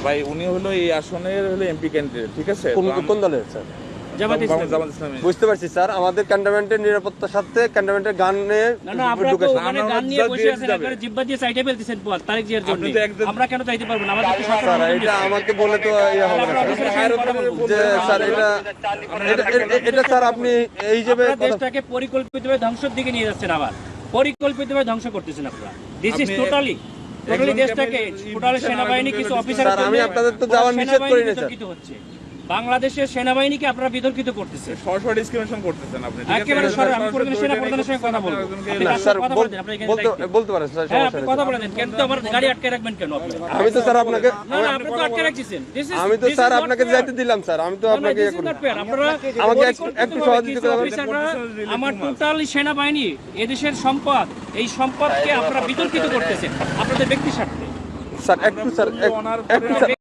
ভাই উনি হলো এই আসনের হলো এমপি ক্যান্ডিডেট, ঠিক আছে? কোন দলের স্যার? জামাত ইসলামী। বুঝতে পারছি স্যার, আমাদের ক্যান্টনমেন্টের নিরাপত্তার সাথে ক্যান্টনমেন্টের গানে আপনারা তো ওখানে গান নিয়ে বসে আছেন, একবারে জিব্বা দিয়ে সাইডে ফেলতেছেন তারেক জিয়ার জন্য। আমরা কেন চাইতে পারবো না? আমাদের তো স্যার এটা আমাকে বলে তো ইয়ে হবে না যে স্যার এটা স্যার আপনি এই হিসেবে দেশটাকে পরিকল্পিতভাবে ধ্বংসের দিকে নিয়ে যাচ্ছেন, আবার পরিকল্পিতভাবে ধ্বংস করতেছেন আপনারা। দিস ইজ টোটালি দেশটাকে টোটালি সেনাবাহিনী কিছু অফিসার, আমি আপনাদের তো যাওয়ার নিষেধ করি না স্যার। হচ্ছে বাংলাদেশের সেনাবাহিনীকে আপনারা বিতর্কিত করতেছেন, সরাসরি ডিসক্রিমিনেশন করতেছেন আপনি, ঠিক আছে? একেবারে সরাসরি। আমি কোনদিন সেনা প্রধানের সঙ্গে কথা বলবো না স্যার, বলতে পারেন স্যার, হ্যাঁ, সমস্যা আপনি নেই। কথা বলে দেন। কেন তো আমার গাড়ি আটকে রাখবেন কেন আপনি? আমি তো স্যার আপনাকে না না, আপনি তো আটকে রাখছেন। আমি তো স্যার আপনাকে যাইতে দিলাম স্যার, আমি তো আপনাকে আপনারা আমাকে একটু সহযোগিতা করবেন। অফিসাররা আমার টোটালি সেনাবাহিনী এদেশের সম্পদ, এই সম্পদকে আপনারা বিতর্কিত করতেছেন আপনাদের ব্যক্তি স্বার্থে। স্যার একটু স্যার